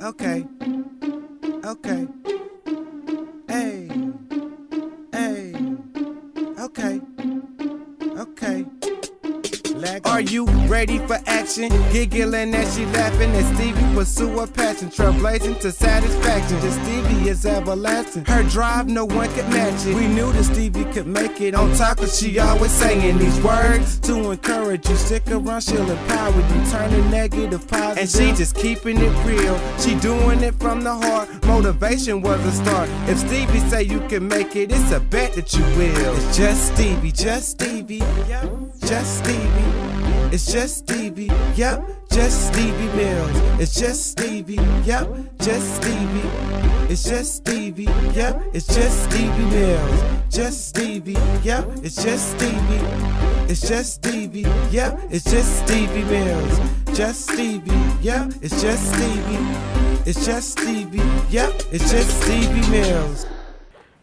Okay. Okay. Hey. Hey. Okay. Okay. Are you ready for action? Giggling as she laughing as Stevie pursue her passion, trailblazing to satisfaction. Just Stevie is everlasting. Her drive, no one could match it. We knew that Stevie could make it. On top of she always saying these words to encourage you. Stick around, she'll empower you. Turn the negative positive. And she just keeping it real. She doing it from the heart. Motivation was a start. If Stevie say you can make it, it's a bet that you will. It's just Stevie, just Stevie, just Stevie. It's just Stevie, yep, just Stevie Mills. It's just Stevie, yep, just Stevie. It's just Stevie, yep, it's just Stevie Mills. Just Stevie, yep, it's just Stevie. It's just Stevie, yep, it's just Stevie Mills. Just Stevie, yep, it's just Stevie. It's just Stevie, yep, it's just Stevie Mills.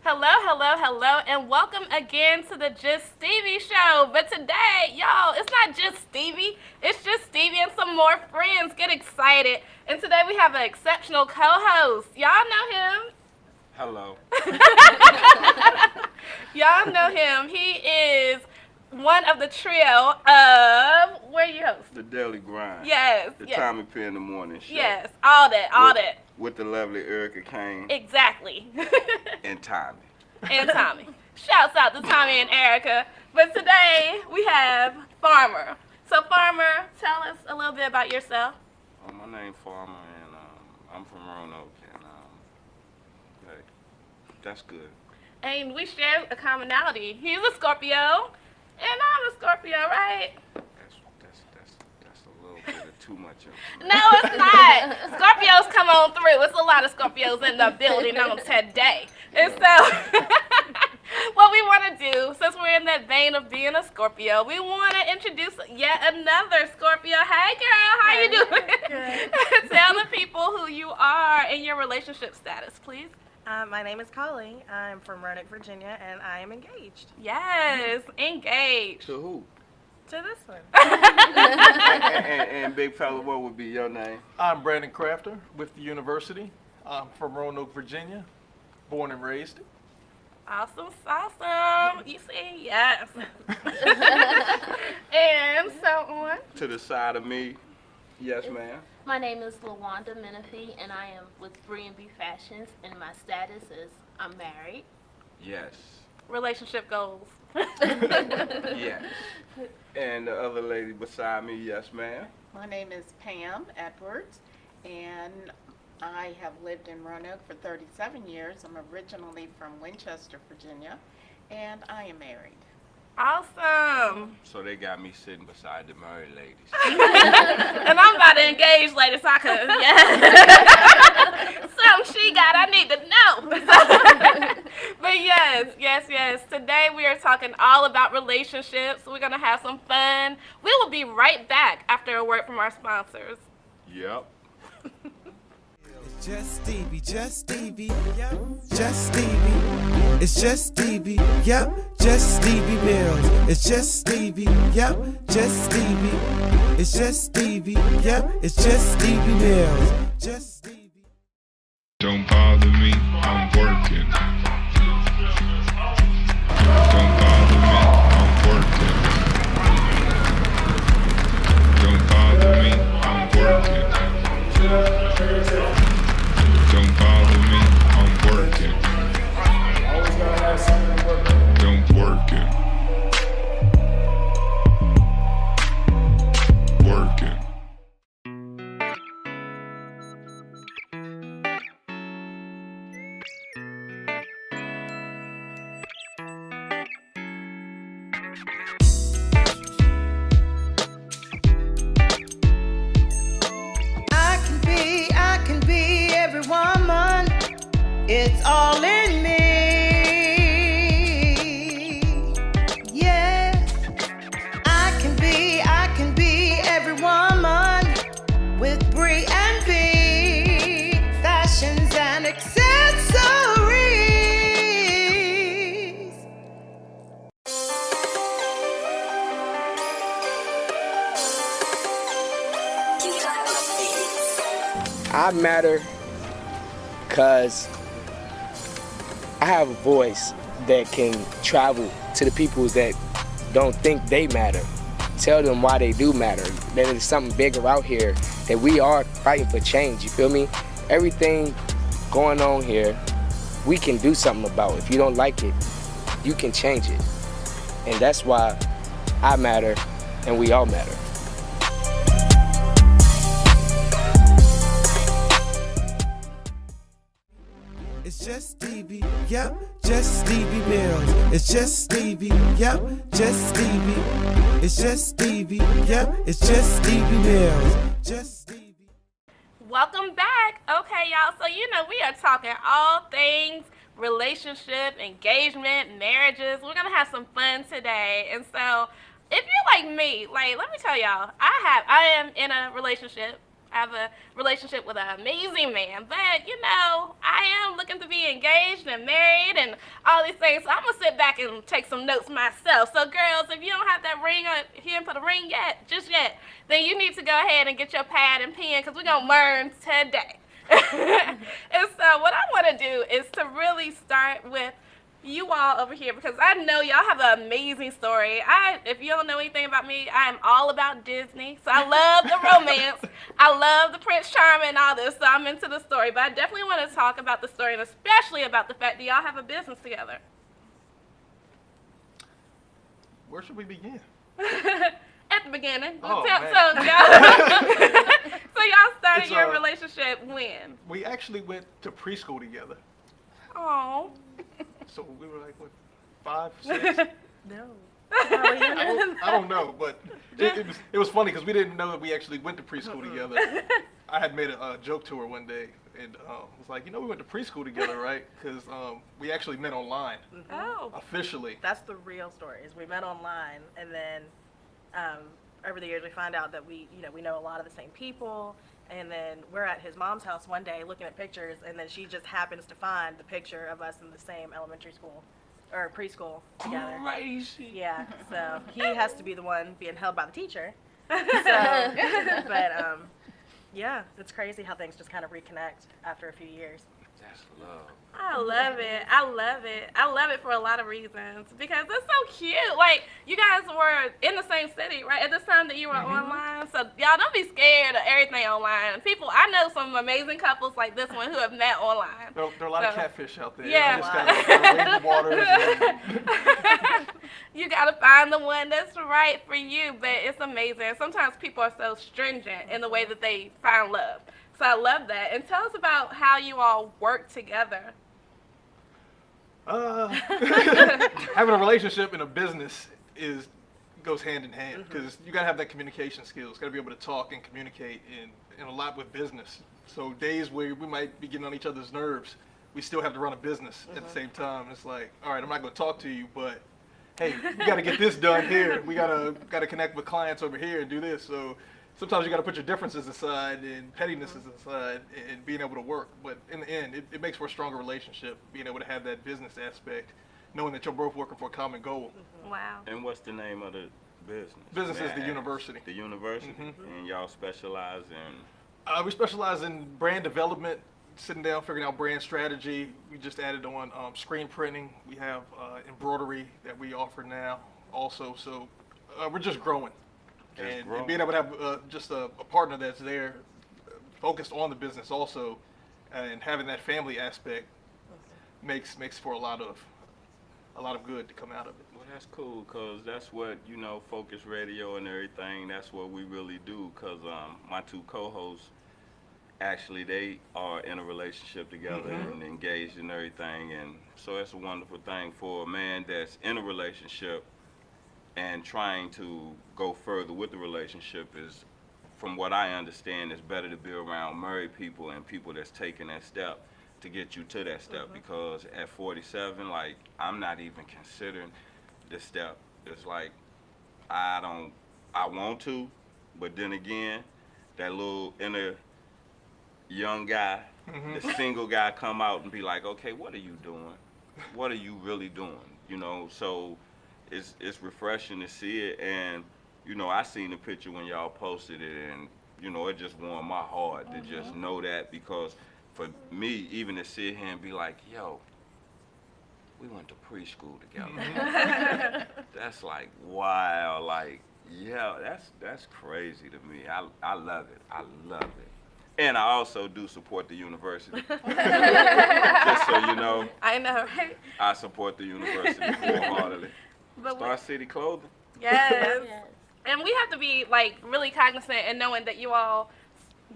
Hello, hello, hello, and welcome again to the Just Stevie Show. But today, y'all, it's not just Stevie, it's just Stevie and some more friends. Get excited. And today we have an exceptional co-host. Y'all know him. Hello. Y'all know him. He is one of the trio of, where you host? The Daily Grind. Yes. The yes. Tommy P in the Morning Show. Yes, all that. With the lovely Erica Kane. Exactly. And Tommy. And Tommy. Shouts out to Tommy and Erica. But today we have Farmer. So Farmer, tell us a little bit about yourself. My name's Farmer, and I'm from Roanoke, and hey, that's good. And we share a commonality. He's a Scorpio, and I'm a Scorpio, right? That's a little bit of too much information. No, it's not. Scorpios come on through. It's a lot of Scorpios in the building on today. And so, what we want to do, since we're in that vein of being a Scorpio, we want to introduce yet another Scorpio. Hey, girl, how you doing? Good. Tell the people who you are and your relationship status, please. My name is Colleen. I'm from Roanoke, Virginia, and I am engaged Yes, engaged. To who? to this one. and big fella, what would be your name? I'm Brandon Crafter with the university. I'm from Roanoke, Virginia, born and raised. Awesome. You see, yes. And so on. To the side of me, yes, ma'am. My name is LaWanda Menifee, and I am with B Fashions, and my status is I'm married. Yes. Relationship goals. Yes. And the other lady beside me, yes, ma'am. My name is Pam Edwards, and I have lived in Roanoke for 37 years. I'm originally from Winchester, Virginia, and I am married. Awesome. So they got me sitting beside the married ladies. And I'm about to engage later, so I could, something she got, I need to know. But yes. Today we are talking all about relationships. We're going to have some fun. We will be right back after a word from our sponsors. Yep. Just Stevie, just Stevie, yep, just Stevie. It's just Stevie, yep, just Stevie Mills. It's just Stevie, yep, just Stevie. It's just Stevie, yep, it's just Stevie Mills. Just Stevie. Don't bother me, I'm working. Don't bother me, I'm working. Don't bother me, I'm working. Don't bother me, I'm working. Don't work it. Work it. I can be every woman. It's all in me. Yeah. I can be every woman with Brie and B. Fashions and accessories. I matter because I have a voice that can travel to the people that don't think they matter. Tell them why they do matter. That there's something bigger out here, that we are fighting for change, you feel me? Everything going on here, we can do something about. If you don't like it, you can change it. And that's why I matter and we all matter. It's just Stevie, yep, just Stevie Mills. It's just Stevie, yep, just Stevie. It's just Stevie, yep, it's just Stevie Mills. Just Stevie. Welcome back. Okay, y'all, so we are talking all things relationship, engagement, marriages. We're gonna have some fun today. And so if you're like me, let me tell y'all, I am in a relationship. I have a relationship with an amazing man, but I am looking to be engaged and married and all these things. So I'm gonna sit back and take some notes myself. So girls, if you don't have that ring on, if you didn't put a ring yet, then you need to go ahead and get your pad and pen because we're gonna learn today. And so what I want to do is to really start with you all over here because I know y'all have an amazing story. If you don't know anything about me, I am all about Disney. So I love the romance. I love the Prince Charming and all this. So I'm into the story. But I definitely want to talk about the story and especially about the fact that y'all have a business together. Where should we begin? At the beginning. Oh, So y'all started your relationship when? We actually went to preschool together. Oh. So we were like, what, 5, 6? No. I don't know, but it was funny because we didn't know that we actually went to preschool together. I had made a joke to her one day and was like, we went to preschool together, right? Because we actually met online. Oh. Officially. That's the real story. Is we met online, and then over the years we find out that we know a lot of the same people. And then we're at his mom's house one day looking at pictures, and then she just happens to find the picture of us in the same elementary school or preschool together. Crazy. Yeah, so he has to be the one being held by the teacher. So, yeah, it's crazy how things just kind of reconnect after a few years. That's love. I love it. I love it. I love it for a lot of reasons because it's so cute. You guys were in the same city, right, at this time that you were online. So y'all don't be scared of everything online. I know some amazing couples like this one who have met online. There are a lot of catfish out there. Yeah. You just gotta wade the waters. You gotta find the one that's right for you, but it's amazing. Sometimes people are so stringent in the way that they find love. So I love that. And tell us about how you all work together. Having a relationship and a business goes hand in hand because you gotta have that communication skills. Gotta be able to talk and communicate, and a lot with business. So days where we might be getting on each other's nerves, we still have to run a business at the same time. It's like, all right, I'm not gonna talk to you, but hey, we gotta get this done here. We gotta connect with clients over here and do this. So sometimes you got to put your differences aside and pettinesses aside and being able to work. But in the end, it makes for a stronger relationship, being able to have that business aspect, knowing that you're both working for a common goal. Wow. And what's the name of the business? Business is the university. The university? And y'all specialize in? We specialize in brand development, sitting down, figuring out brand strategy. We just added on screen printing. We have embroidery that we offer now also. So we're just growing. And being able to have just a partner that's there, focused on the business also, and having that family aspect makes for a lot of good to come out of it. Well, that's cool, because that's what, Focus Radio and everything, that's what we really do, because my two co-hosts, actually, they are in a relationship together and engaged and everything, and so it's a wonderful thing for a man that's in a relationship and trying to go further with the relationship. Is, from what I understand, it's better to be around married people and people that's taking that step to get you to that step, because at 47, I'm not even considering the step. It's like, I want to, but then again, that little inner young guy, the single guy come out and be like, okay, what are you doing? What are you really doing? So it's refreshing to see it, and I seen the picture when y'all posted it, and it just warmed my heart to just know that, because for me, even to sit here and be like, yo, we went to preschool together. That's like, wow, like, yeah, that's crazy to me. I love it. I love it. And I also do support the university. Just so you know, I know, right? I support the university wholeheartedly. But Star City Clothing. yes. Yes. And we have to be like really cognizant and knowing that you all,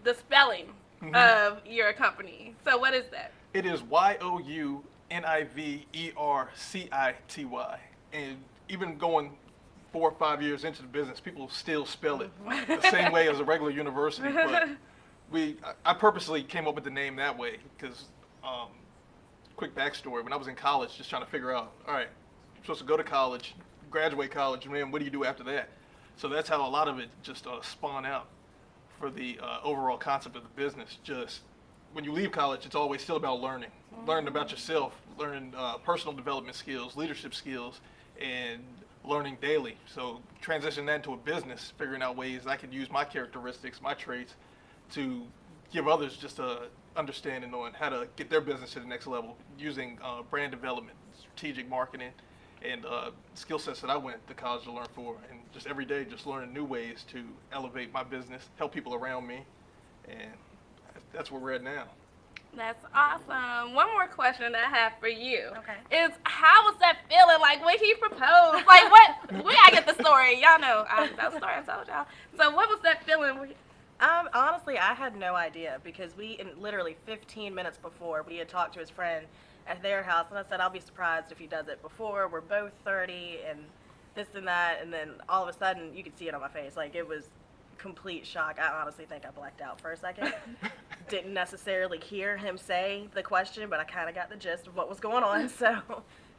the spelling of your company. So what is that? It is Youniversity. And even going 4 or 5 years into the business, people still spell it the same way as a regular university. But I purposely came up with the name that way because, quick backstory, when I was in college, just trying to figure out, all right, you're supposed to go to college, graduate college, and then what do you do after that? So that's how a lot of it just spawned out for the overall concept of the business. Just when you leave college, it's always still about learning. Learning about yourself, learning personal development skills, leadership skills, and learning daily. So transitioning that into a business, figuring out ways I can use my characteristics, my traits, to give others just a understanding on how to get their business to the next level using brand development, strategic marketing, and skill sets that I went to college to learn for. And just every day, just learning new ways to elevate my business, help people around me, and that's where we're at now. That's awesome. One more question that I have for you Okay. is, how was that feeling? Like when he proposed? Like what? We gotta get the story. Y'all know that story I told y'all. So what was that feeling? Honestly, I had no idea because literally 15 minutes before, we had talked to his friend at their house, and I said, I'll be surprised if he does it before. We're both 30 and this and that, and then all of a sudden, you could see it on my face. Like, it was complete shock. I honestly think I blacked out for a second. Didn't necessarily hear him say the question, but I kind of got the gist of what was going on, so.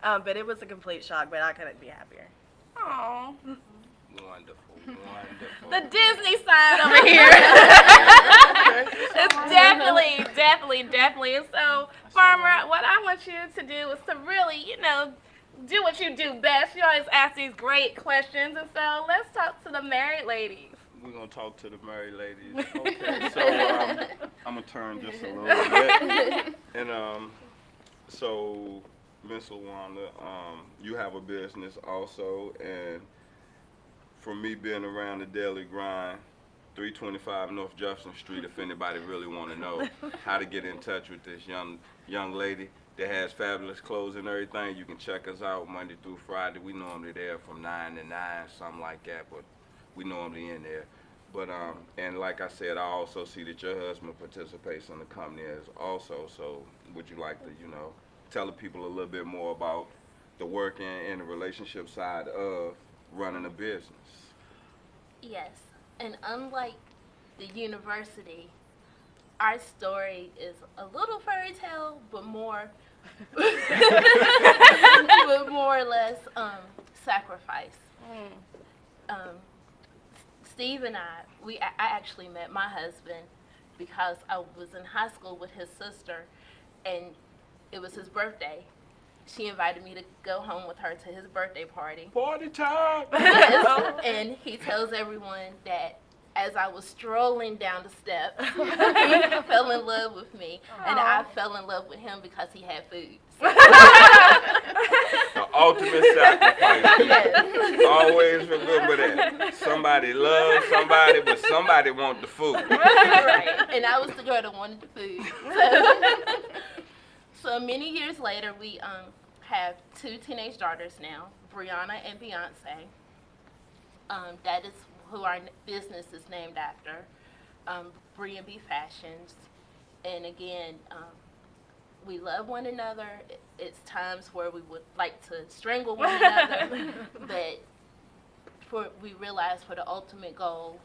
But it was a complete shock, but I couldn't be happier. Aww. Wonderful, wonderful. The Disney side over here. It's definitely. And so, Farmer, what I want you to do is to really, do what you do best. You always ask these great questions, and so let's talk to the married ladies. We're going to talk to the married ladies. Okay, so I'm going to turn just a little bit. And so, Miss LaWanda, you have a business also, and for me being around the daily grind, 325 North Jefferson Street, if anybody really want to know how to get in touch with this young lady that has fabulous clothes and everything, you can check us out Monday through Friday. We normally there from 9 to 9, something like that, but we normally in there. But and like I said, I also see that your husband participates in the company as also. So would you like to, tell the people a little bit more about the work and the relationship side of running a business? Yes, and unlike the university, our story is a little fairy tale, but more, but more or less sacrifice. Steve and I actually met my husband because I was in high school with his sister, and it was his birthday. She invited me to go home with her to his birthday party. Party time! And he tells everyone that as I was strolling down the steps, he fell in love with me. And I fell in love with him because he had food. The ultimate sacrifice. Yes. Always remember that. Somebody loves somebody, but somebody wants the food. Right. And I was the girl that wanted the food. So many years later, we have 2 teenage daughters now, Brianna and Beyonce. That is who our business is named after, Bree and B Fashions. And again, we love one another. It's times where we would like to strangle one another, but we realize for the ultimate goal,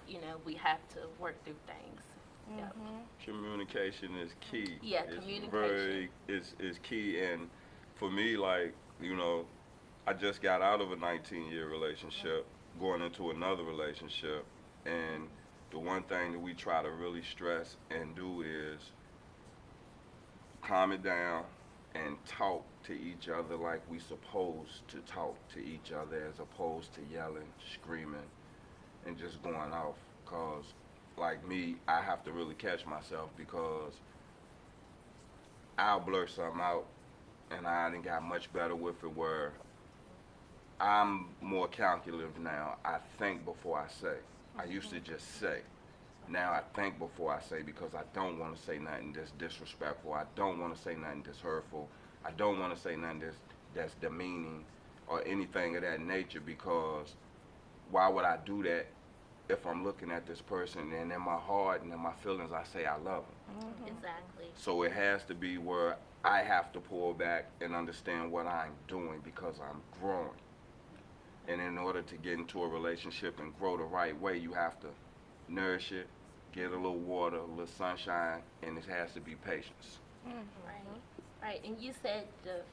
we have to work through things. Yep. Communication is key. Yeah, communication. Is key, and for me, like, I just got out of a 19-year relationship, going into another relationship, and the one thing that we try to really stress and do is calm it down and talk to each other like we supposed to talk to each other, as opposed to yelling, screaming, and just going off. Cause like me, I have to really catch myself, because I'll blurt something out, and I done got much better with it where I'm more calculative now. I think before I say. I used to just say. Now I think before I say because I don't want to say nothing that's disrespectful. I don't want to say nothing that's hurtful. I don't want to say nothing that's demeaning or anything of that nature, because why would I do that if I'm looking at this person and in my heart and in my feelings I say I love them? Exactly. So it has to be where I have to pull back and understand what I'm doing because I'm growing. And in order to get into a relationship and grow the right way, you have to nourish it, get a little water, a little sunshine, and it has to be patience. Right. Right. And you said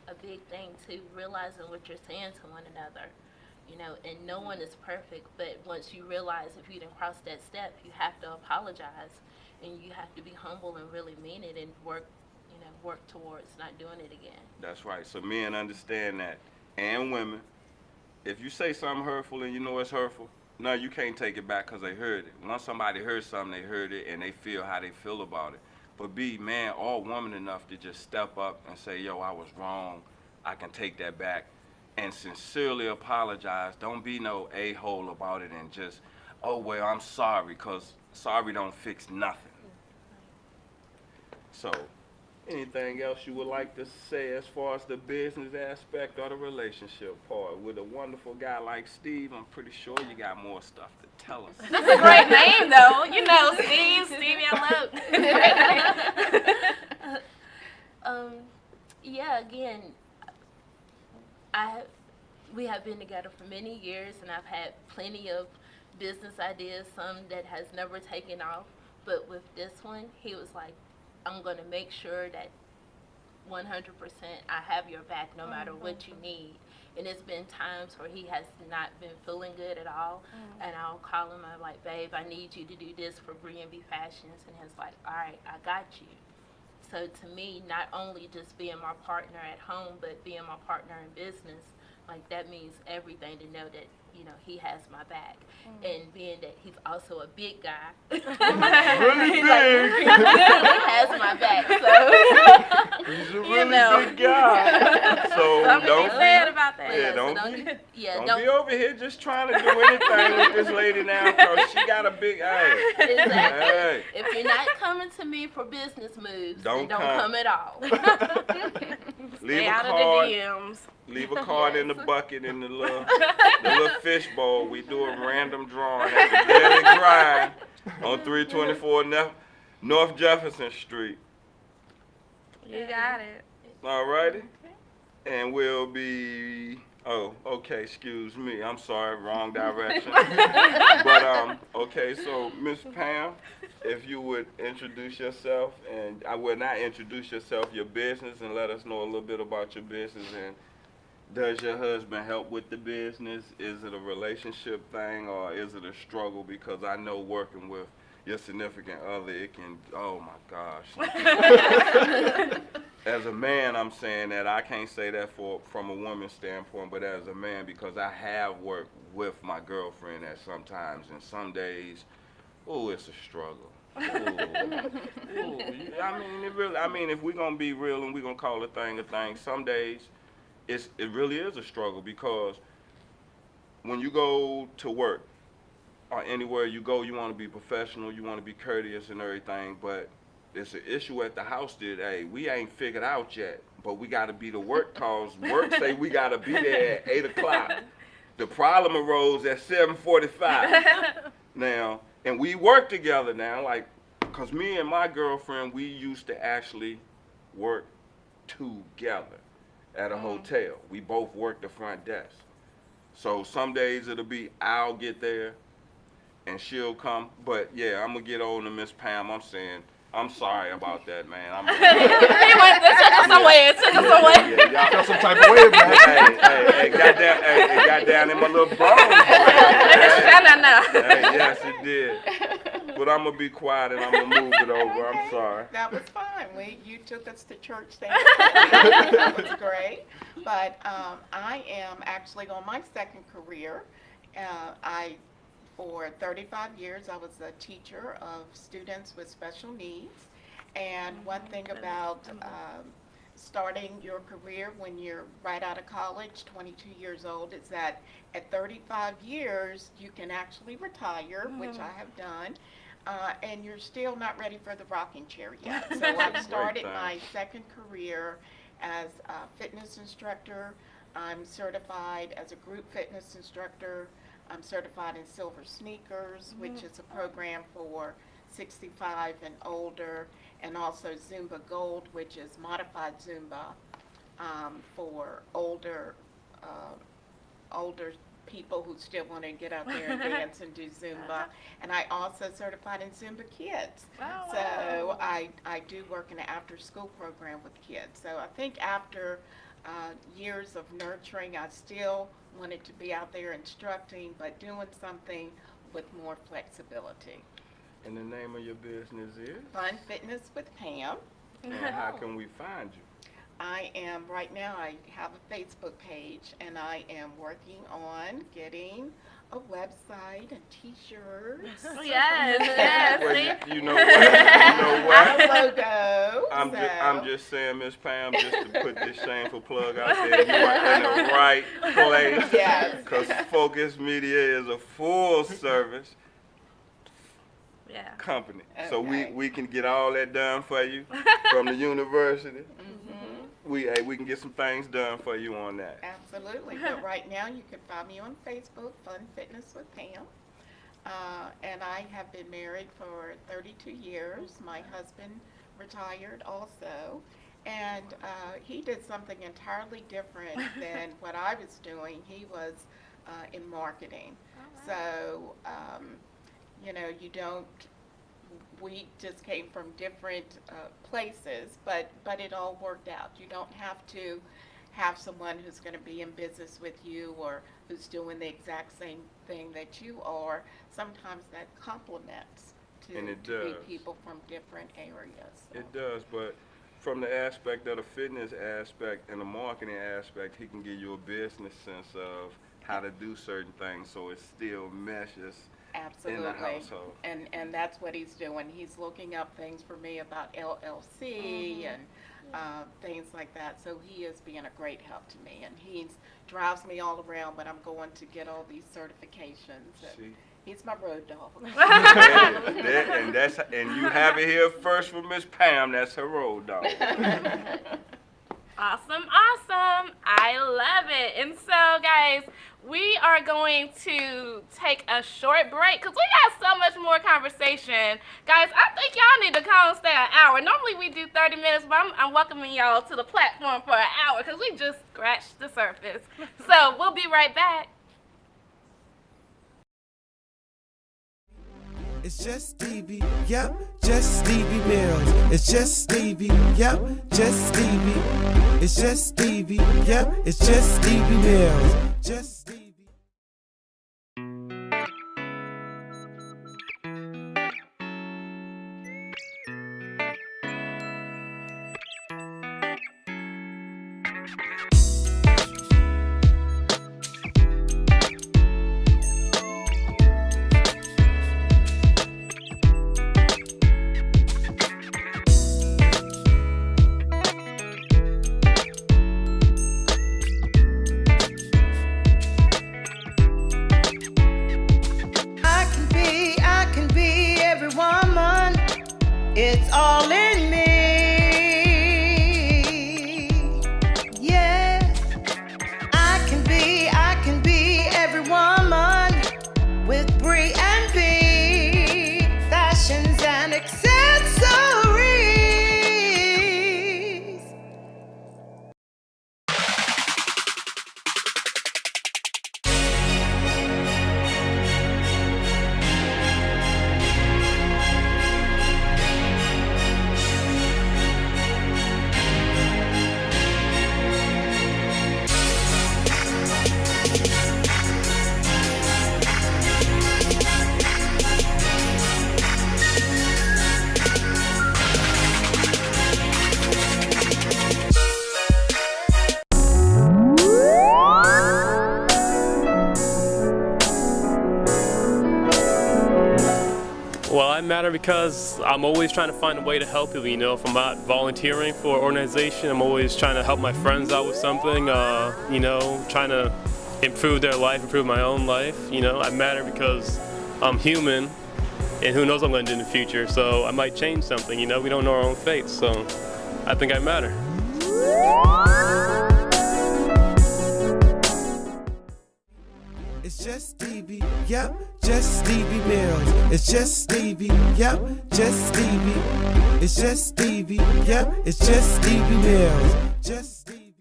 a big thing too, realizing what you're saying to one another. You know, and no one is perfect, but once you realize if you didn't cross that step, you have to apologize, and you have to be humble and really mean it and work towards not doing it again. That's right. So men understand that, and women. If you say something hurtful and you know it's hurtful, no, you can't take it back because they heard it. Once somebody heard something, they heard it, and they feel how they feel about it. But be man or woman enough to just step up and say, yo, I was wrong. I can take that back. And sincerely apologize. Don't be no a-hole about it and just, oh, well, I'm sorry, because sorry don't fix nothing. So, anything else you would like to say as far as the business aspect or the relationship part? With a wonderful guy like Steve, I'm pretty sure you got more stuff to tell us. That's a great name, though. You know, Stevie, I love. Yeah, again, we have been together for many years, and I've had plenty of business ideas, some that has never taken off. But with this one, he was like, I'm going to make sure that 100% I have your back no matter what you need. And it's been times where he has not been feeling good at all, and I'll call him, I'm like, babe, I need you to do this for B&B Fashions, and he's like, all right, I got you. So to me, not only just being my partner at home, but being my partner in business, like that means everything to know that, you know, he has my back. And being that he's also a big guy, Really he big. has my back. So He's a You really know. big guy. So Something to don't be said about that. Yeah, so don't be over here just trying to do anything with this lady now, because she got a big eye. Exactly. Hey. If you're not coming to me for business moves, Don't then don't come. come at all. Leave Stay a out of card. the DMs. Leave a card in the bucket in the little fish bowl. We do a random drawing at the Daily Grind on 324 North Jefferson Street. You got it. All righty. And we'll be, oh, okay, excuse me. I'm sorry, wrong direction. But, okay, so Miss Pam, if you would introduce yourself, and I will not introduce yourself, your business, and let us know a little bit about your business. And does your husband help with the business? Is it a relationship thing, or is it a struggle? Because I know working with your significant other, it can, oh my gosh. As a man, I'm saying that I can't say that from a woman's standpoint, but as a man, because I have worked with my girlfriend at some times, and some days, oh, it's a struggle. Ooh. I mean, if we're gonna be real and we're gonna call a thing, some days it really is a struggle, because when you go to work or anywhere you go, you want to be professional, you want to be courteous and everything, but it's an issue at the house that, hey, we ain't figured out yet, but we got to be to work, cause work say we got to be there at 8 o'clock. The problem arose at 7:45. Now, and we work together now, like, cause me and my girlfriend, we used to actually work together at a hotel. We both work the front desk. So some days it'll be I'll get there and she'll come, but yeah, I'm gonna get on to Miss Pam. I'm saying, I'm sorry about that, man. He went somewhere. It took him somewhere. Yeah, y'all Felt some type of way about it. Hey, it got down in my little bones. Hey, yes, it did. But I'm gonna be quiet and I'm gonna move it over. I'm sorry. That was fine. You took us to church there. That was great. But I am actually on my second career. For 35 years, I was a teacher of students with special needs. And one thing about starting your career when you're right out of college, 22 years old, is that at 35 years you can actually retire, which I have done, and you're still not ready for the rocking chair yet. So I've started my second career as a fitness instructor. I'm certified as a group fitness instructor. I'm certified in Silver Sneakers, which is a program for 65 and older, and also Zumba Gold, which is modified Zumba for older people who still want to get out there and dance and do Zumba. And I also certified in Zumba Kids. So I do work in an after-school program with kids. So I think after years of nurturing, I still wanted to be out there instructing, but doing something with more flexibility. And the name of your business is? Fun Fitness with Pam. And how can we find you? I am, right now, I have a Facebook page, and I am working on getting a website and T-shirts. Yes. Well, you know what? A logo. I'm just saying, Miss Pam, just to put this shameful plug out there, you are in the right place. Yes. Because Focus Media is a full service company. So we can get all that done for you from the university. We can get some things done for you on that. Absolutely. But right now you can find me on Facebook, Fun Fitness with Pam. And I have been married for 32 years. My husband retired also. And he did something entirely different than what I was doing. He was in marketing. So, you know, we just came from different places, but it all worked out. You don't have to have someone who's going to be in business with you or who's doing the exact same thing that you are. Sometimes that complements to be people from different areas. So. It does, but from the aspect of the fitness aspect and the marketing aspect, he can give you a business sense of how to do certain things so it still meshes. Absolutely. In the household. And that's what he's doing. He's looking up things for me about LLC and things like that. So he is being a great help to me. And he drives me all around, but I'm going to get all these certifications. See? He's my road dog. and you have it here first from Miss Pam. That's her road dog. Awesome. I love it. And so, guys, we are going to take a short break because we got so much more conversation. Guys, I think y'all need to come and stay an hour. Normally we do 30 minutes, but I'm welcoming y'all to the platform for an hour because we just scratched the surface. So we'll be right back. It's just Stevie, yep, just Stevie Mills. It's just Stevie, yep, just Stevie. It's just Stevie, yep, it's just Stevie Mills. Just Stevie. It's all in me. Yeah, I can be every woman with Brie and B, fashions and accessories. matter because I'm always trying to find a way to help people, you know. If I'm not volunteering for an organization, I'm always trying to help my friends out with something, you know, trying to improve their life, improve my own life, you know. I matter because I'm human, and who knows what I'm going to do in the future, so I might change something, you know. We don't know our own fate, so I think I matter. It's just Stevie, yep, just Stevie Mills. It's just Stevie, yep, just Stevie. It's just Stevie, yep, it's just Stevie Mills. Just Stevie.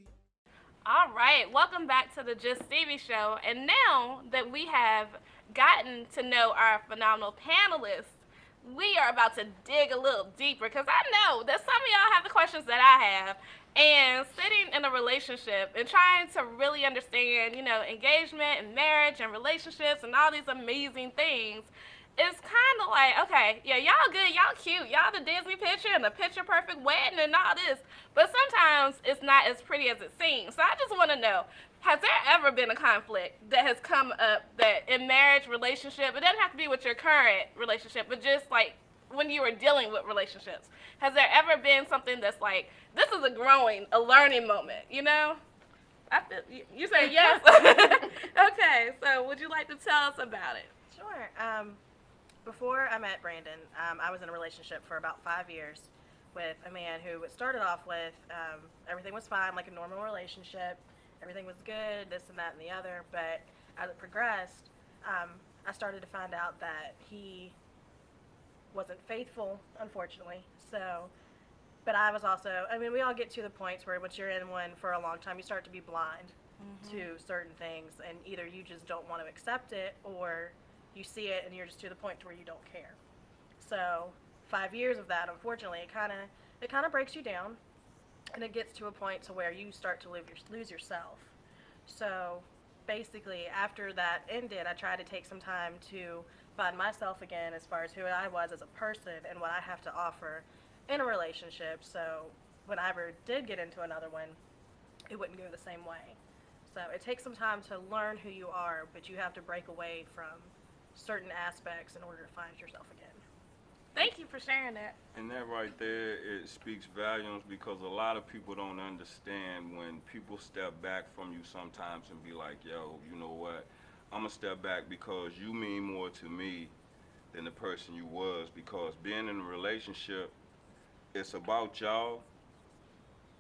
All right, welcome back to the Just Stevie Show. And now that we have gotten to know our phenomenal panelists, we are about to dig a little deeper because I know that some of y'all have the questions that I have. And sitting in a relationship and trying to really understand, you know, engagement and marriage and relationships and all these amazing things, it's kind of like, okay, yeah, y'all good, y'all cute, y'all the Disney picture and the picture perfect wedding and all this, but sometimes it's not as pretty as it seems. So I just want to know, has there ever been a conflict that has come up that in marriage, relationship, it doesn't have to be with your current relationship, but just like when you were dealing with relationships, has there ever been something that's like, this is a learning moment, you know? I feel, you say yes? Okay, so would you like to tell us about it? Sure. Before I met Brandon, I was in a relationship for about 5 years with a man who it started off with, everything was fine, like a normal relationship. Everything was good, this and that and the other. But as it progressed, I started to find out that he wasn't faithful, unfortunately. So, but I was also, I mean, we all get to the points where once you're in one for a long time, you start to be blind to certain things, and either you just don't want to accept it, or you see it and you're just to the point to where you don't care. So 5 years of that, unfortunately, it kind of breaks you down, and it gets to a point to where you start to lose yourself. So basically, after that ended, I tried to take some time to find myself again as far as who I was as a person and what I have to offer in a relationship. So when I ever did get into another one, it wouldn't go the same way. So it takes some time to learn who you are, but you have to break away from certain aspects in order to find yourself again. Thank you for sharing that. And that right there, it speaks volumes because a lot of people don't understand when people step back from you sometimes and be like, yo, you know what, I'm gonna step back because you mean more to me than the person you was, because being in a relationship, it's about y'all,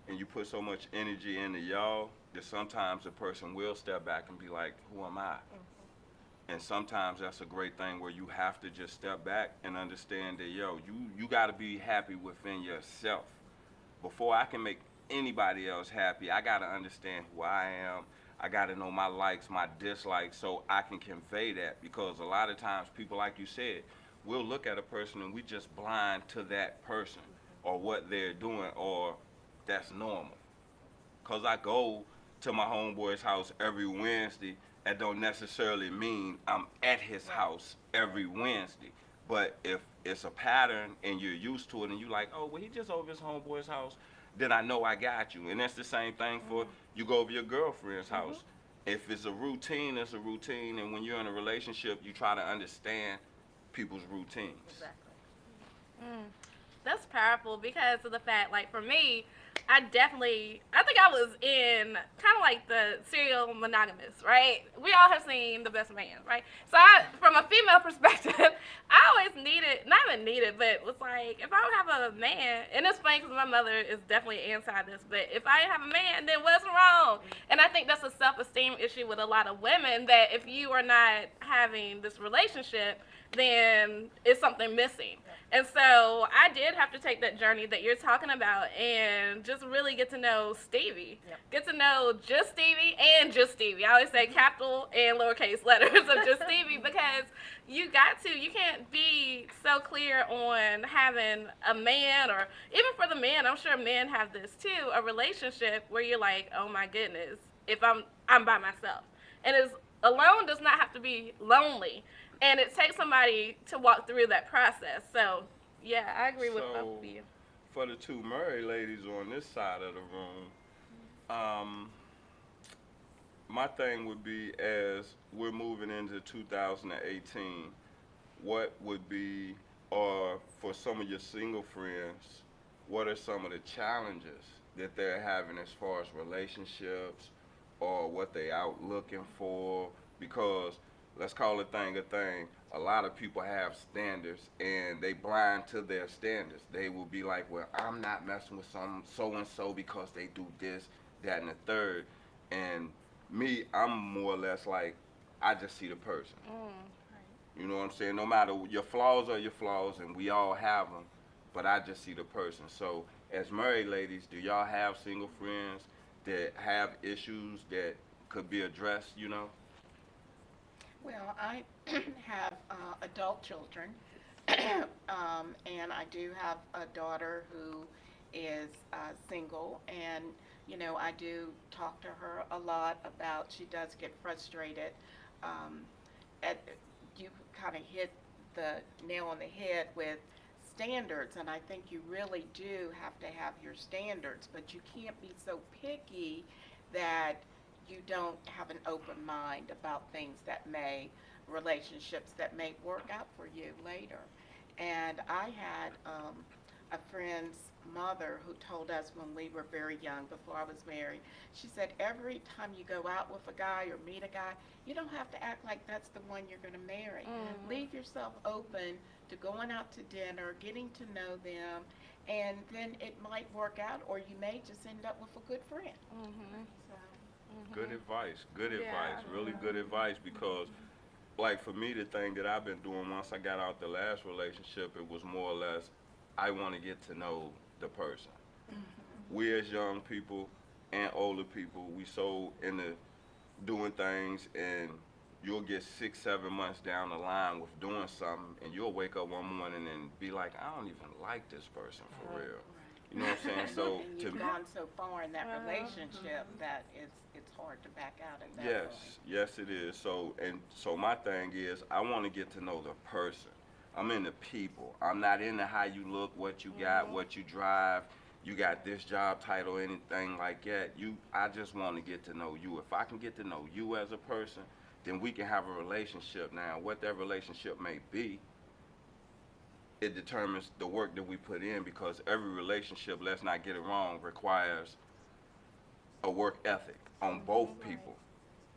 and you put so much energy into y'all that sometimes a person will step back and be like, who am I? And sometimes that's a great thing where you have to just step back and understand that, yo, you got to be happy within yourself. Before I can make anybody else happy, I got to understand who I am. I got to know my likes, my dislikes, so I can convey that. Because a lot of times people, like you said, we'll look at a person and we just blind to that person or what they're doing, or that's normal. Because I go to my homeboy's house every Wednesday, that don't necessarily mean I'm at his house every Wednesday. But if it's a pattern and you're used to it and you're like, oh, well, he just over his homeboy's house, then I know I got you. And that's the same thing for you go over your girlfriend's house. If it's a routine, it's a routine. And when you're in a relationship, you try to understand people's routines. Exactly. That's powerful because of the fact, like for me, I think I was in kind of like the serial monogamous, right? We all have seen The Best Man, right? So from a female perspective, I always not even needed, but was like, if I don't have a man, and it's funny because my mother is definitely anti this, but if I didn't have a man, then what's wrong? And I think that's a self-esteem issue with a lot of women, that if you are not having this relationship, then it's something missing. And so I did have to take that journey that you're talking about and just really get to know Stevie. Get to know just Stevie and just Stevie. I always say capital and lowercase letters of just Stevie, because you can't be so clear on having a man, or even for the men, I'm sure men have this too, a relationship where you're like, oh my goodness, if I'm by myself. And alone does not have to be lonely. And it takes somebody to walk through that process. So, yeah, I agree with both of you. For the two married ladies on this side of the room, my thing would be, as we're moving into 2018, what would be or for some of your single friends, what are some of the challenges that they're having as far as relationships or what they out looking for? Because let's call a thing, a lot of people have standards and they blind to their standards. They will be like, well, I'm not messing with some so-and-so because they do this, that, and the third. And me, I'm more or less like, I just see the person. You know what I'm saying? No matter, your flaws are your flaws, and we all have them, but I just see the person. So as married ladies, do y'all have single friends that have issues that could be addressed, you know? Well, I have adult children, and I do have a daughter who is single, and you know, I do talk to her a lot about, she does get frustrated. You kind of hit the nail on the head with standards, and I think you really do have to have your standards, but you can't be so picky that you don't have an open mind about things that may, relationships that may work out for you later. And I had a friend's mother who told us when we were very young, before I was married, she said every time you go out with a guy or meet a guy, you don't have to act like that's the one you're going to marry. Leave yourself open to going out to dinner, getting to know them, and then it might work out, or you may just end up with a good friend. Good advice, really good advice, because like for me, the thing that I've been doing once I got out the last relationship, it was more or less, I want to get to know the person. We as young people and older people, we so into doing things, and you'll get 6-7 months down the line with doing something, and you'll wake up one morning and be like, I don't even like this person for real. You know what I'm saying? So and you've gone so far in that relationship that it's hard to back out at that point. Yes it is. So my thing is, I want to get to know the person. I'm into people. I'm not into how you look, what you got, what you drive, you got this job title, anything like that. I just want to get to know you. If I can get to know you as a person, then we can have a relationship. Now, what that relationship may be, it determines the work that we put in, because every relationship, let's not get it wrong, requires a work ethic on both people.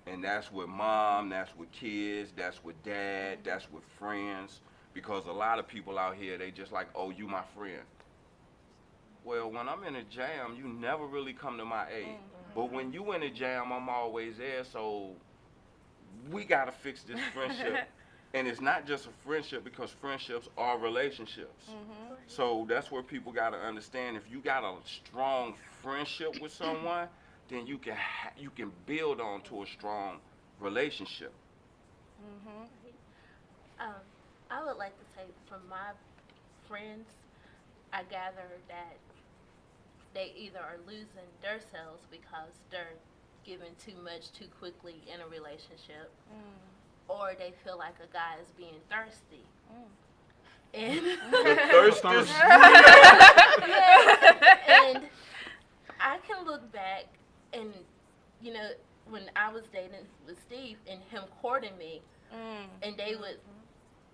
And that's with mom, that's with kids, that's with dad, that's with friends, because a lot of people out here, they just like, oh, you my friend. Well, when I'm in a jam, you never really come to my aid. But when you in a jam, I'm always there, so we gotta fix this friendship. And it's not just a friendship, because friendships are relationships. So that's where people got to understand, if you got a strong friendship with someone, then you can build on to a strong relationship. I would like to say, from my friends, I gather that they either are losing themselves because they're giving too much too quickly in a relationship, or they feel like a guy is being thirsty. And Thirsters. And I can look back and, you know, when I was dating with Steve and him courting me, and they would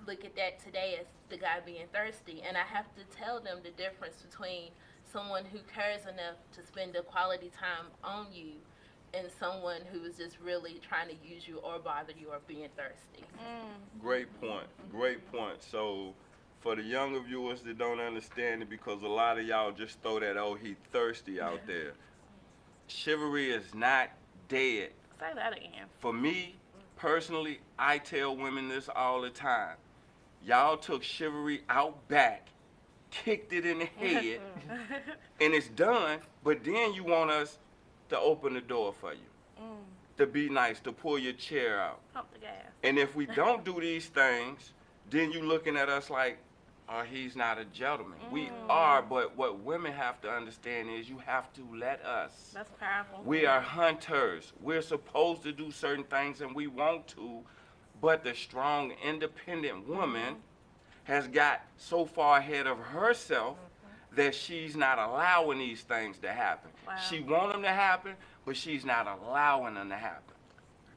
look at that today as the guy being thirsty, and I have to tell them the difference between someone who cares enough to spend the quality time on you and someone who is just really trying to use you or bother you or being thirsty. Great point. So for the younger viewers that don't understand it, because a lot of y'all just throw that, oh, he thirsty out there. Chivalry is not dead. Say that again. For me, personally, I tell women this all the time. Y'all took chivalry out back, kicked it in the head, and it's done, but then you want us to open the door for you, to be nice, to pull your chair out. Pump the gas. And if we don't do these things, then you looking at us like, oh, he's not a gentleman. We are, but what women have to understand is you have to let us. That's powerful. We are hunters. We're supposed to do certain things, and we want to, but the strong, independent woman has got so far ahead of herself that she's not allowing these things to happen. Wow. She wants them to happen, but she's not allowing them to happen.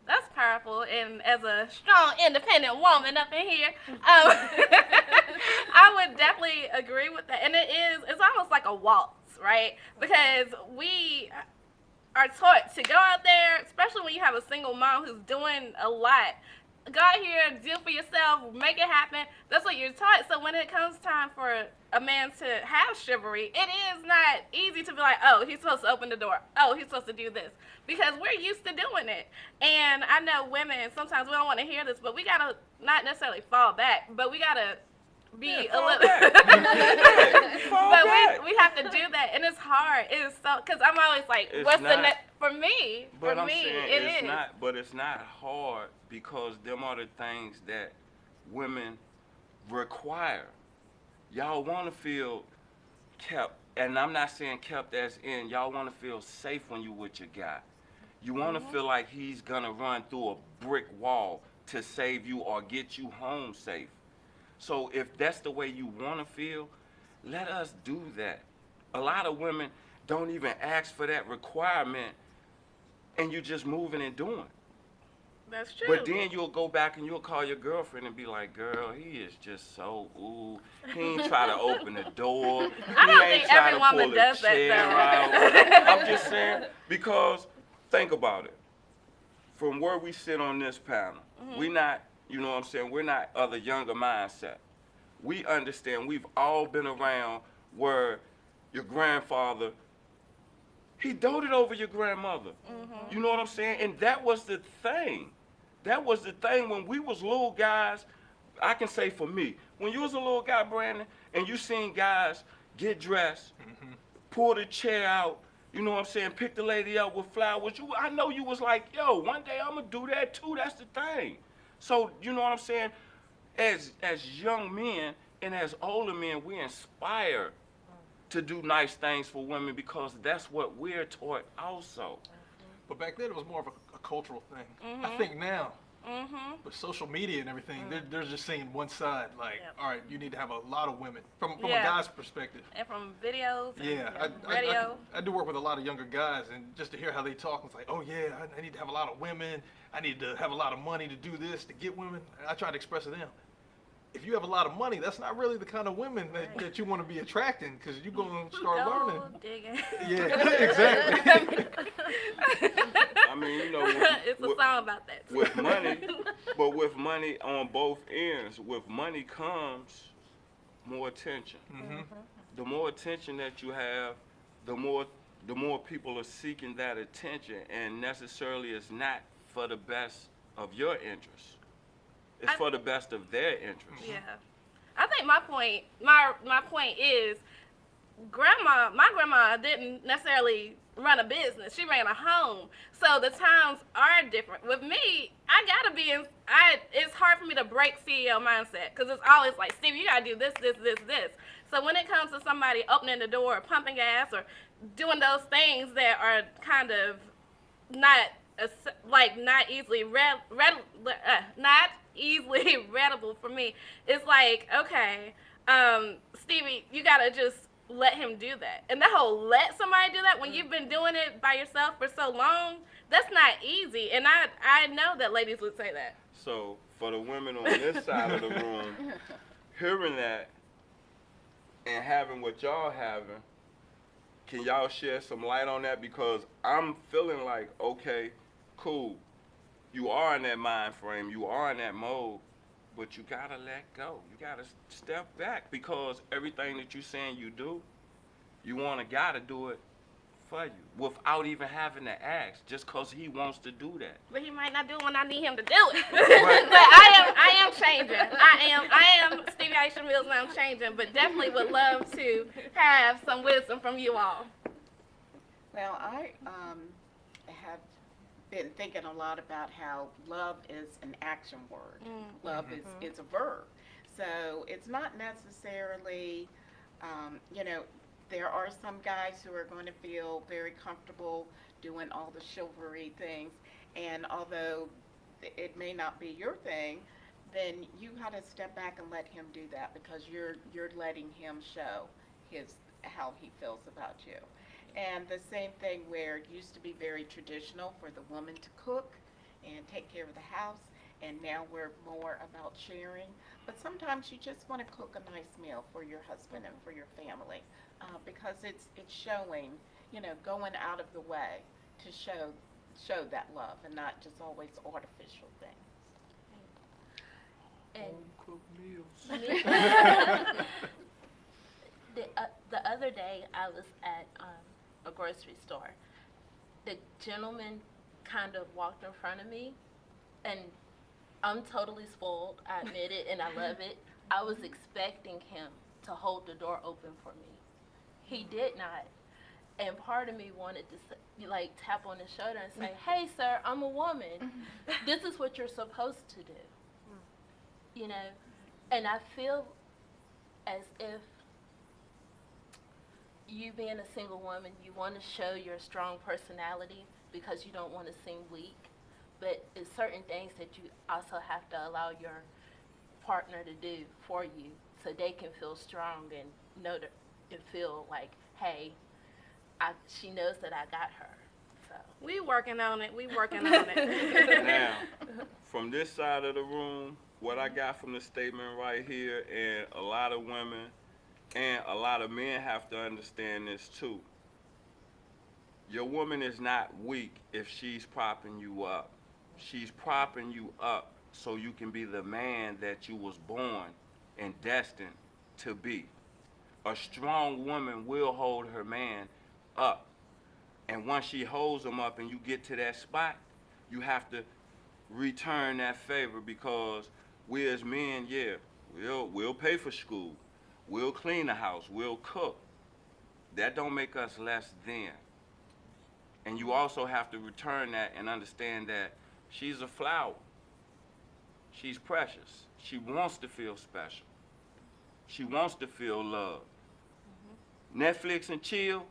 That's powerful, and as a strong, independent woman up in here, I would definitely agree with that. And it's almost like a waltz, right? Because we are taught to go out there, especially when you have a single mom who's doing a lot. Go out here, do for yourself, make it happen. That's what you're taught. So when it comes time for a man to have chivalry, it is not easy to be like, oh, he's supposed to open the door. Oh, he's supposed to do this. Because we're used to doing it. And I know women, sometimes we don't want to hear this, but we got to not necessarily fall back, but we got to be a little but we have to do that, and it's hard. It's so, because I'm always like, what's the next for me? But For me, it is. But it's not hard because them are the things that women require. Y'all want to feel kept, and I'm not saying kept as in y'all want to feel safe when you with your guy. You want to feel like he's gonna run through a brick wall to save you or get you home safe. So if that's the way you want to feel, let us do that. A lot of women don't even ask for that requirement, and you're just moving and doing. That's true. But then you'll go back and you'll call your girlfriend and be like, girl, he is just so, ooh. He ain't try to open the door. I don't He ain't think try every to woman pull does a that, chair though. out. I'm just saying, because think about it. From where we sit on this panel, we not, you know what I'm saying, we're not of the younger mindset. We understand, we've all been around where your grandfather, he doted over your grandmother. You know what I'm saying? And that was the thing. That was the thing when we was little guys. I can say for me, when you was a little guy, Brandon, and you seen guys get dressed, pull the chair out, you know what I'm saying, pick the lady up with flowers, I know you was like, yo, one day I'm gonna do that too. That's the thing. So, you know what I'm saying? As young men and as older men, we inspire to do nice things for women because that's what we're taught also. But back then it was more of a cultural thing. I think now, with social media and everything, they're just seeing one side. Like, all right, you need to have a lot of women from a guy's perspective. And from videos. And Radio. I do work with a lot of younger guys, and just to hear how they talk, it's like, oh yeah, I need to have a lot of women. I need to have a lot of money to do this, to get women. And I try to express to them, if you have a lot of money, that's not really the kind of women that you want to be attracting, because you're going to start learning. Digging. Yeah, exactly. I mean, you know, it's a song about that too. With money, but with money on both ends, with money comes more attention. The more attention that you have, the more people are seeking that attention, and necessarily it's not for the best of your interests. It's for the best of their interests. Yeah. I think my point is my grandma didn't necessarily run a business. She ran a home. So the times are different. With me, I gotta be it's hard for me to break CEO mindset because it's always like, Steve, you gotta do this, this, this, this. So when it comes to somebody opening the door or pumping gas or doing those things that are kind of not easily readable for me, it's like, okay, Stevie, you gotta just let him do that. And that whole let somebody do that when you've been doing it by yourself for so long, that's not easy. And I know that ladies would say that. So for the women on this side of the room, hearing that and having what y'all having, can y'all shed some light on that? Because I'm feeling like, okay, cool, you are in that mind frame, you are in that mode, but you gotta let go. You gotta step back, because everything that you're saying you do, you want a guy to do it for you without even having to ask, just cause he wants to do that. But he might not do it when I need him to do it. But I am changing. I am Stevie Aisha Mills, and I'm changing, but definitely would love to have some wisdom from you all. Well, I have been thinking a lot about how love is an action word. Love is a verb. So it's not necessarily, there are some guys who are going to feel very comfortable doing all the chivalry things, and although it may not be your thing, then you got to step back and let him do that, because you're letting him show how he feels about you. And the same thing where it used to be very traditional for the woman to cook, and take care of the house, and now we're more about sharing. But sometimes you just want to cook a nice meal for your husband and for your family, because it's showing, going out of the way to show that love and not just always artificial things. And Home-cooked meals. the other day, I was at a grocery store. The gentleman kind of walked in front of me, and I'm totally spoiled, I admit it, and I love it. I was expecting him to hold the door open for me. He did not. And part of me wanted to tap on his shoulder and say, hey, sir, I'm a woman. This is what you're supposed to do. And I feel as if you being a single woman, you want to show your strong personality because you don't want to seem weak. But it's certain things that you also have to allow your partner to do for you so they can feel strong and know that and feel like, hey, she knows that I got her. So We working on it. Now, from this side of the room, what I got from the statement right here, and a lot of women and a lot of men have to understand this too. Your woman is not weak if she's propping you up. She's propping you up so you can be the man that you was born and destined to be. A strong woman will hold her man up. And once she holds him up and you get to that spot, you have to return that favor, because we as men, we'll pay for school. We'll clean the house. We'll cook. That don't make us less than. And you also have to return that and understand that she's a flower. She's precious. She wants to feel special. She wants to feel love. Netflix and chill,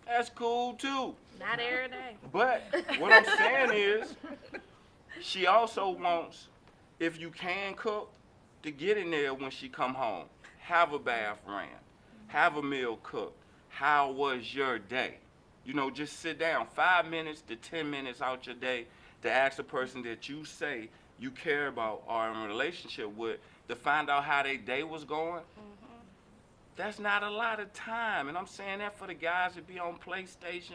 that's cool too. Not every day. But what I'm saying is, she also wants, if you can cook, to get in there when she come home. Have a bath ran. Have a meal cooked. How was your day? Just sit down 5 minutes to 10 minutes out your day to ask the person that you say you care about or in a relationship with to find out how their day was going. That's not a lot of time, and I'm saying that for the guys that be on PlayStation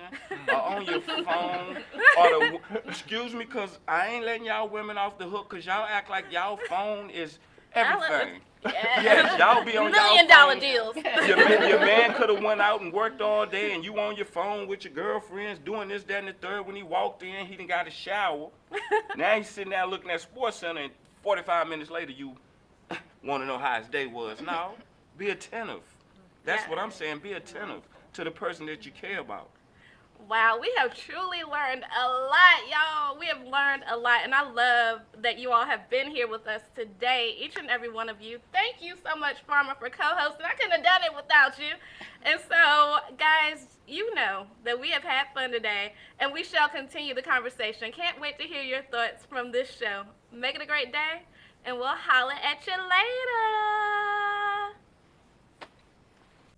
or on your phone, or excuse me, because I ain't letting y'all women off the hook, because y'all act like y'all phone is everything. Yes, y'all be on $1 million phone. deals. Your man could have went out and worked all day, and you on your phone with your girlfriends doing this, that, and the third. When he walked in, he done got a shower. Now he's sitting there looking at Sports Center, and 45 minutes later, you want to know how his day was. No, be attentive. That's what I'm saying. Be attentive to the person that you care about. Wow, we have truly learned a lot, y'all. We have learned a lot, and I love that you all have been here with us today, each and every one of you. Thank you so much, Farmer, for co-hosting. I couldn't have done it without you. And so, guys, you know that we have had fun today, and we shall continue the conversation. Can't wait to hear your thoughts from this show. Make it a great day, and we'll holler at you later.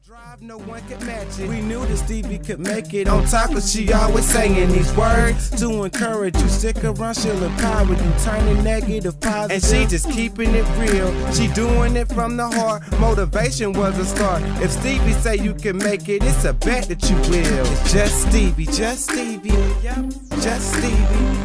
Drive, no one could match it. We knew that Stevie could make it. On top of she always saying these words to encourage you. Stick around, she'll empower you, turning negative positive. And she just keeping it real. She doing it from the heart. Motivation was a start. If Stevie say you can make it, it's a bet that you will. It's just Stevie, just Stevie, yep, just Stevie.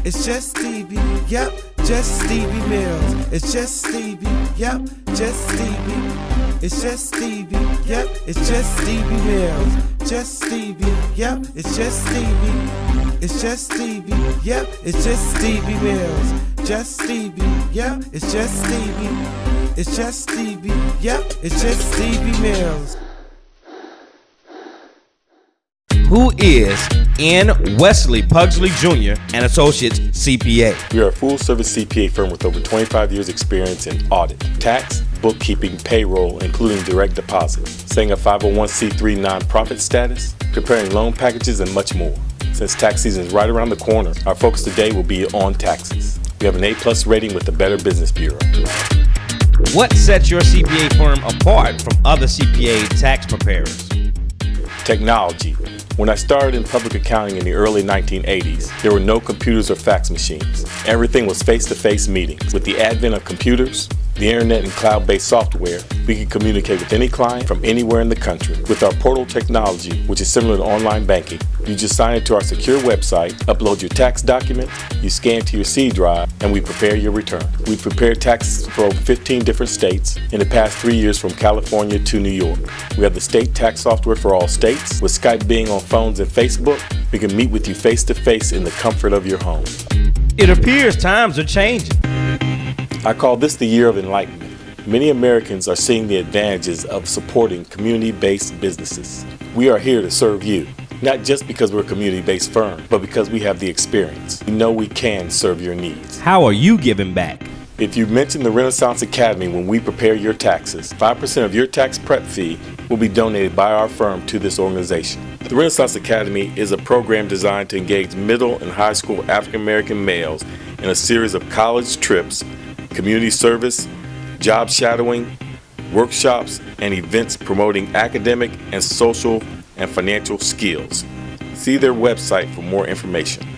It's just Stevie, yep, just Stevie Mills. It's just Stevie, yep, just Stevie. It's just Stevie, yep, it's just Stevie Mills. Just Stevie, yep, it's just Stevie. It's just Stevie, yep, it's just Stevie Mills. Just Stevie, yep, it's just Stevie. It's just Stevie, yep, it's just Stevie Mills. Who is N. Wesley Pugsley Jr. and Associates CPA. We are a full-service CPA firm with over 25 years experience in audit, tax, bookkeeping, payroll, including direct deposit, setting a 501c3 nonprofit status, preparing loan packages, and much more. Since tax season is right around the corner, our focus today will be on taxes. We have an A+ rating with the Better Business Bureau. What sets your CPA firm apart from other CPA tax preparers? Technology. When I started in public accounting in the early 1980s, there were no computers or fax machines. Everything was face-to-face meetings. With the advent of computers, the internet and cloud-based software, we can communicate with any client from anywhere in the country. With our portal technology, which is similar to online banking, you just sign into our secure website, upload your tax document, you scan to your C drive, and we prepare your return. We've prepared taxes for over 15 different states in the past 3 years from California to New York. We have the state tax software for all states. With Skype being on phones and Facebook, we can meet with you face-to-face in the comfort of your home. It appears times are changing. I call this the year of enlightenment. Many Americans are seeing the advantages of supporting community-based businesses. We are here to serve you, not just because we're a community-based firm, but because we have the experience. We know we can serve your needs. How are you giving back? If you mention the Renaissance Academy when we prepare your taxes, 5% of your tax prep fee will be donated by our firm to this organization. The Renaissance Academy is a program designed to engage middle and high school African American males in a series of college trips, community service, job shadowing, workshops, and events promoting academic and social and financial skills. See their website for more information.